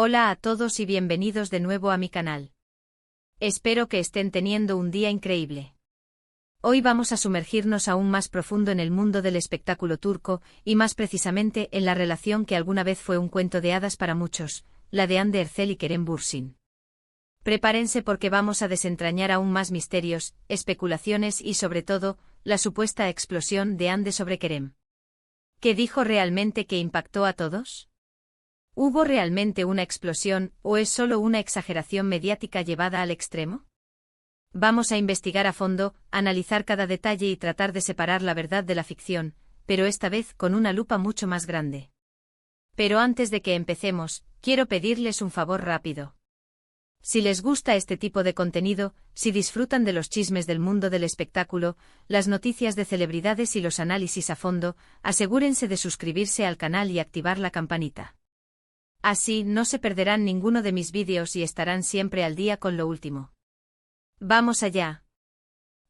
Hola a todos y bienvenidos de nuevo a mi canal. Espero que estén teniendo un día increíble. Hoy vamos a sumergirnos aún más profundo en el mundo del espectáculo turco, y más precisamente en la relación que alguna vez fue un cuento de hadas para muchos, la de Hande Erçel y Kerem Bürsin. Prepárense porque vamos a desentrañar aún más misterios, especulaciones y sobre todo, la supuesta explosión de Hande sobre Kerem. ¿Qué dijo realmente que impactó a todos? ¿Hubo realmente una explosión, o es solo una exageración mediática llevada al extremo? Vamos a investigar a fondo, analizar cada detalle y tratar de separar la verdad de la ficción, pero esta vez con una lupa mucho más grande. Pero antes de que empecemos, quiero pedirles un favor rápido. Si les gusta este tipo de contenido, si disfrutan de los chismes del mundo del espectáculo, las noticias de celebridades y los análisis a fondo, asegúrense de suscribirse al canal y activar la campanita. Así no se perderán ninguno de mis vídeos y estarán siempre al día con lo último. ¡Vamos allá!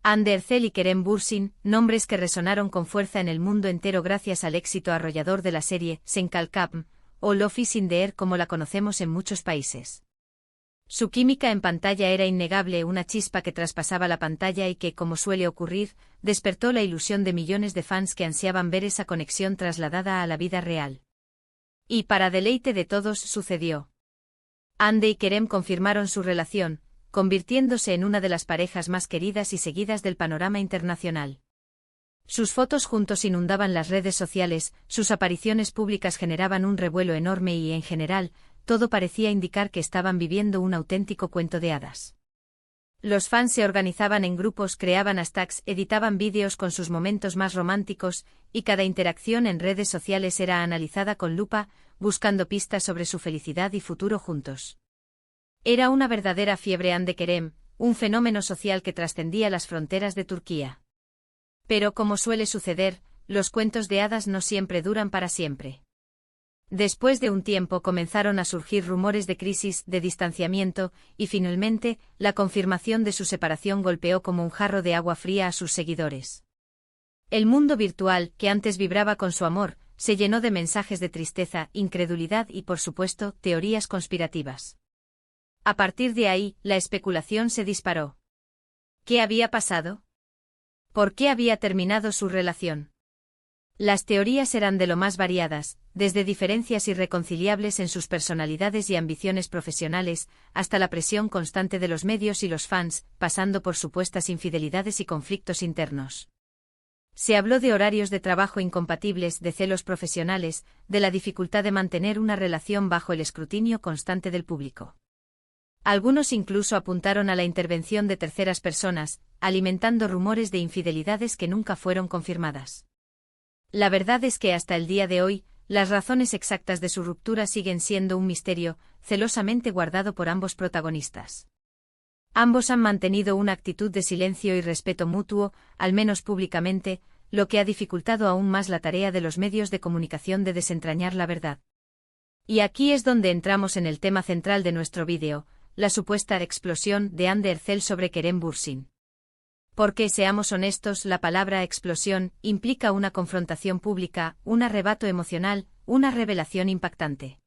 Hande Erçel y Kerem Bürsin, nombres que resonaron con fuerza en el mundo entero gracias al éxito arrollador de la serie Sen Kalkam, o Love is in the Air como la conocemos en muchos países. Su química en pantalla era innegable, una chispa que traspasaba la pantalla y que, como suele ocurrir, despertó la ilusión de millones de fans que ansiaban ver esa conexión trasladada a la vida real. Y para deleite de todos sucedió. Hande y Kerem confirmaron su relación, convirtiéndose en una de las parejas más queridas y seguidas del panorama internacional. Sus fotos juntos inundaban las redes sociales, sus apariciones públicas generaban un revuelo enorme y, en general, todo parecía indicar que estaban viviendo un auténtico cuento de hadas. Los fans se organizaban en grupos, creaban hashtags, editaban vídeos con sus momentos más románticos, y cada interacción en redes sociales era analizada con lupa, buscando pistas sobre su felicidad y futuro juntos. Era una verdadera fiebre Hande Kerem, un fenómeno social que trascendía las fronteras de Turquía. Pero como suele suceder, los cuentos de hadas no siempre duran para siempre. Después de un tiempo comenzaron a surgir rumores de crisis, de distanciamiento, y finalmente, la confirmación de su separación golpeó como un jarro de agua fría a sus seguidores. El mundo virtual, que antes vibraba con su amor, se llenó de mensajes de tristeza, incredulidad y, por supuesto, teorías conspirativas. A partir de ahí, la especulación se disparó. ¿Qué había pasado? ¿Por qué había terminado su relación? Las teorías eran de lo más variadas, desde diferencias irreconciliables en sus personalidades y ambiciones profesionales, hasta la presión constante de los medios y los fans, pasando por supuestas infidelidades y conflictos internos. Se habló de horarios de trabajo incompatibles, de celos profesionales, de la dificultad de mantener una relación bajo el escrutinio constante del público. Algunos incluso apuntaron a la intervención de terceras personas, alimentando rumores de infidelidades que nunca fueron confirmadas. La verdad es que hasta el día de hoy, las razones exactas de su ruptura siguen siendo un misterio, celosamente guardado por ambos protagonistas. Ambos han mantenido una actitud de silencio y respeto mutuo, al menos públicamente, lo que ha dificultado aún más la tarea de los medios de comunicación de desentrañar la verdad. Y aquí es donde entramos en el tema central de nuestro vídeo, la supuesta explosión de Hande Erçel sobre Kerem Bürsin. Porque, seamos honestos, la palabra explosión implica una confrontación pública, un arrebato emocional, una revelación impactante.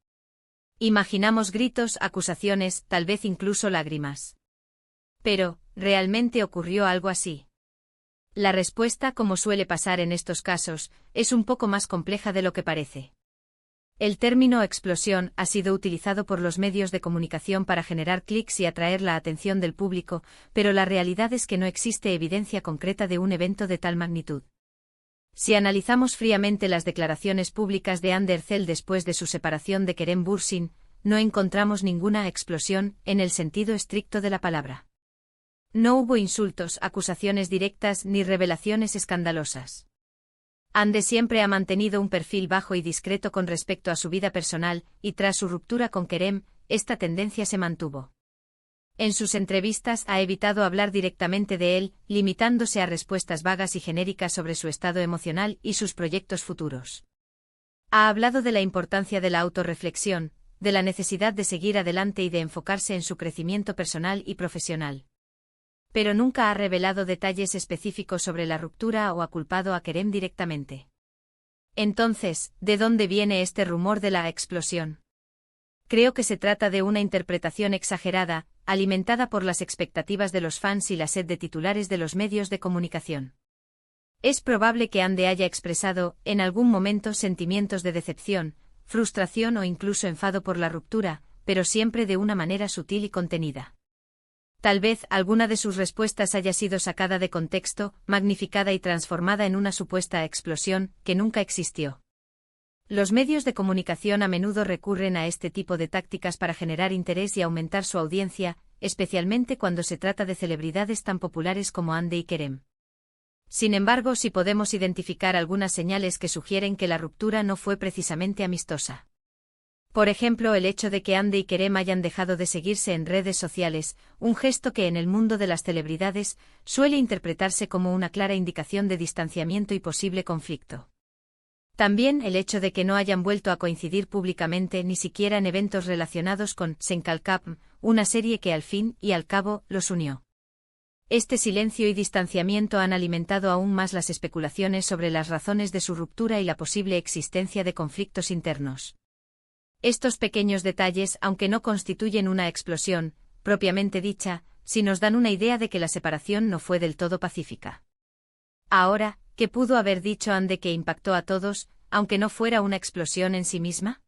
Imaginamos gritos, acusaciones, tal vez incluso lágrimas. Pero, ¿realmente ocurrió algo así? La respuesta, como suele pasar en estos casos, es un poco más compleja de lo que parece. El término explosión ha sido utilizado por los medios de comunicación para generar clics y atraer la atención del público, pero la realidad es que no existe evidencia concreta de un evento de tal magnitud. Si analizamos fríamente las declaraciones públicas de Hande Erçel después de su separación de Kerem Bürsin, no encontramos ninguna explosión en el sentido estricto de la palabra. No hubo insultos, acusaciones directas ni revelaciones escandalosas. Hande siempre ha mantenido un perfil bajo y discreto con respecto a su vida personal, y tras su ruptura con Kerem, esta tendencia se mantuvo. En sus entrevistas ha evitado hablar directamente de él, limitándose a respuestas vagas y genéricas sobre su estado emocional y sus proyectos futuros. Ha hablado de la importancia de la autorreflexión, de la necesidad de seguir adelante y de enfocarse en su crecimiento personal y profesional. Pero nunca ha revelado detalles específicos sobre la ruptura o ha culpado a Kerem directamente. Entonces, ¿de dónde viene este rumor de la explosión? creo que se trata de una interpretación exagerada, alimentada por las expectativas de los fans y la sed de titulares de los medios de comunicación. Es probable que Ande haya expresado, en algún momento, sentimientos de decepción, frustración o incluso enfado por la ruptura, pero siempre de una manera sutil y contenida. Tal vez alguna de sus respuestas haya sido sacada de contexto, magnificada y transformada en una supuesta explosión que nunca existió. Los medios de comunicación a menudo recurren a este tipo de tácticas para generar interés y aumentar su audiencia, especialmente cuando se trata de celebridades tan populares como Ande y Kerem. Sin embargo, sí podemos identificar algunas señales que sugieren que la ruptura no fue precisamente amistosa. Por ejemplo, el hecho de que Ande y Kerem hayan dejado de seguirse en redes sociales, un gesto que en el mundo de las celebridades suele interpretarse como una clara indicación de distanciamiento y posible conflicto. También el hecho de que no hayan vuelto a coincidir públicamente ni siquiera en eventos relacionados con Senkalkap, una serie que al fin y al cabo los unió. Este silencio y distanciamiento han alimentado aún más las especulaciones sobre las razones de su ruptura y la posible existencia de conflictos internos. Estos pequeños detalles, aunque no constituyen una explosión, propiamente dicha, sí nos dan una idea de que la separación no fue del todo pacífica. Ahora, ¿qué pudo haber dicho Ande que impactó a todos, aunque no fuera una explosión en sí misma?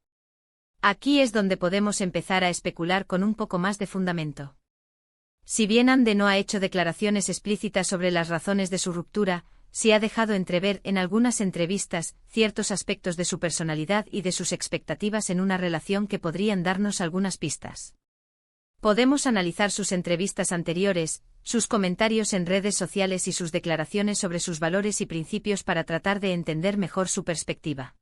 Aquí es donde podemos empezar a especular con un poco más de fundamento. Si bien Ande no ha hecho declaraciones explícitas sobre las razones de su ruptura, sí ha dejado entrever en algunas entrevistas ciertos aspectos de su personalidad y de sus expectativas en una relación que podrían darnos algunas pistas. Podemos analizar sus entrevistas anteriores, sus comentarios en redes sociales y sus declaraciones sobre sus valores y principios para tratar de entender mejor su perspectiva.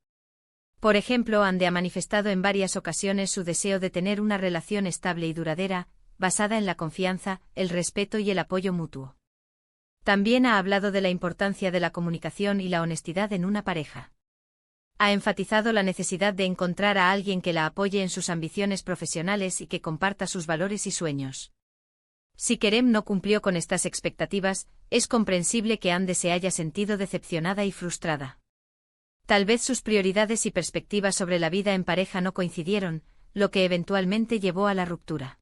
Por ejemplo, Ande ha manifestado en varias ocasiones su deseo de tener una relación estable y duradera, basada en la confianza, el respeto y el apoyo mutuo. También ha hablado de la importancia de la comunicación y la honestidad en una pareja. Ha enfatizado la necesidad de encontrar a alguien que la apoye en sus ambiciones profesionales y que comparta sus valores y sueños. Si Kerem no cumplió con estas expectativas, es comprensible que Ande se haya sentido decepcionada y frustrada. Tal vez sus prioridades y perspectivas sobre la vida en pareja no coincidieron, lo que eventualmente llevó a la ruptura.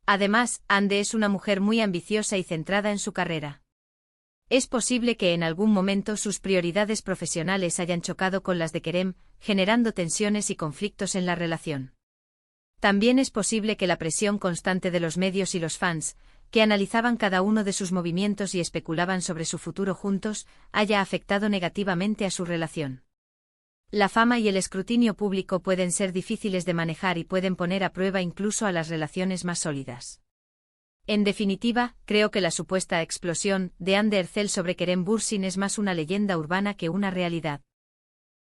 Además, Ande es una mujer muy ambiciosa y centrada en su carrera. Es posible que en algún momento sus prioridades profesionales hayan chocado con las de Kerem, generando tensiones y conflictos en la relación. También es posible que la presión constante de los medios y los fans, que analizaban cada uno de sus movimientos y especulaban sobre su futuro juntos, haya afectado negativamente a su relación. La fama y el escrutinio público pueden ser difíciles de manejar y pueden poner a prueba incluso a las relaciones más sólidas. En definitiva, creo que la supuesta explosión de Ande Erçel sobre Kerem Bürsin es más una leyenda urbana que una realidad.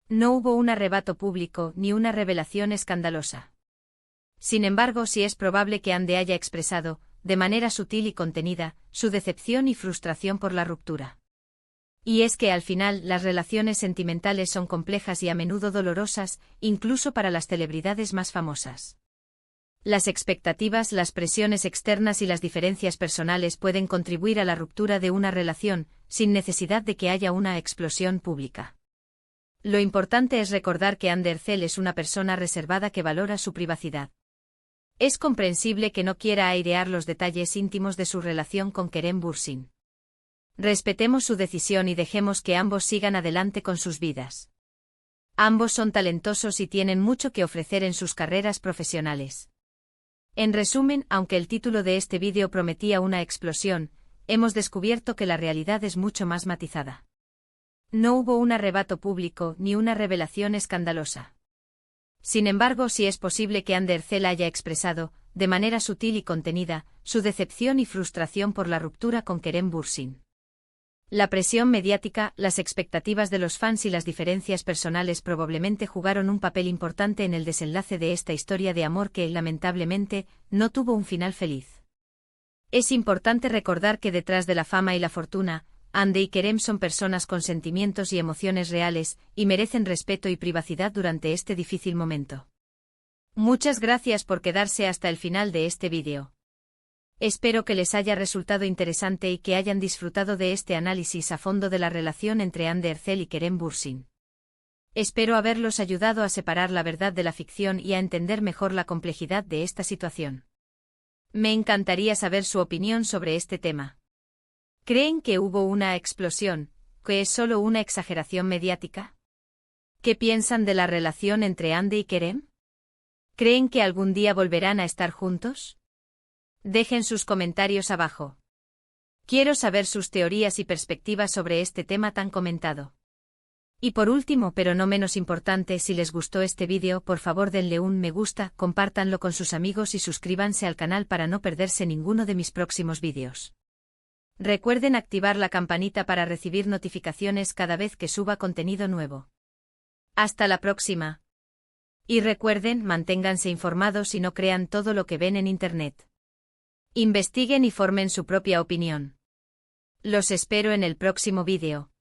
No hubo un arrebato público ni una revelación escandalosa. Sin embargo, sí es probable que Ande haya expresado, de manera sutil y contenida, su decepción y frustración por la ruptura. Y es que al final las relaciones sentimentales son complejas y a menudo dolorosas, incluso para las celebridades más famosas. Las expectativas, las presiones externas y las diferencias personales pueden contribuir a la ruptura de una relación, sin necesidad de que haya una explosión pública. Lo importante es recordar que Ande Erçel es una persona reservada que valora su privacidad. Es comprensible que no quiera airear los detalles íntimos de su relación con Kerem Bürsin. Respetemos su decisión y dejemos que ambos sigan adelante con sus vidas. Ambos son talentosos y tienen mucho que ofrecer en sus carreras profesionales. En resumen, aunque el título de este vídeo prometía una explosión, hemos descubierto que la realidad es mucho más matizada. No hubo un arrebato público ni una revelación escandalosa. Sin embargo, sí es posible que Ande Erçel haya expresado, de manera sutil y contenida, su decepción y frustración por la ruptura con Kerem Bürsin. La presión mediática, las expectativas de los fans y las diferencias personales probablemente jugaron un papel importante en el desenlace de esta historia de amor que, lamentablemente, no tuvo un final feliz. Es importante recordar que detrás de la fama y la fortuna, Ande y Kerem son personas con sentimientos y emociones reales, y merecen respeto y privacidad durante este difícil momento. Muchas gracias por quedarse hasta el final de este vídeo. Espero que les haya resultado interesante y que hayan disfrutado de este análisis a fondo de la relación entre Ande Erçel y Kerem Bürsin. Espero haberlos ayudado a separar la verdad de la ficción y a entender mejor la complejidad de esta situación. Me encantaría saber su opinión sobre este tema. ¿Creen que hubo una explosión, que es solo una exageración mediática? ¿Qué piensan de la relación entre Andy y Kerem? ¿Creen que algún día volverán a estar juntos? Dejen sus comentarios abajo. Quiero saber sus teorías y perspectivas sobre este tema tan comentado. Y por último, pero no menos importante, si les gustó este vídeo, por favor denle un me gusta, compártanlo con sus amigos y suscríbanse al canal para no perderse ninguno de mis próximos vídeos. Recuerden activar la campanita para recibir notificaciones cada vez que suba contenido nuevo. Hasta la próxima. Y recuerden, manténganse informados y no crean todo lo que ven en Internet. Investiguen y formen su propia opinión. Los espero en el próximo vídeo.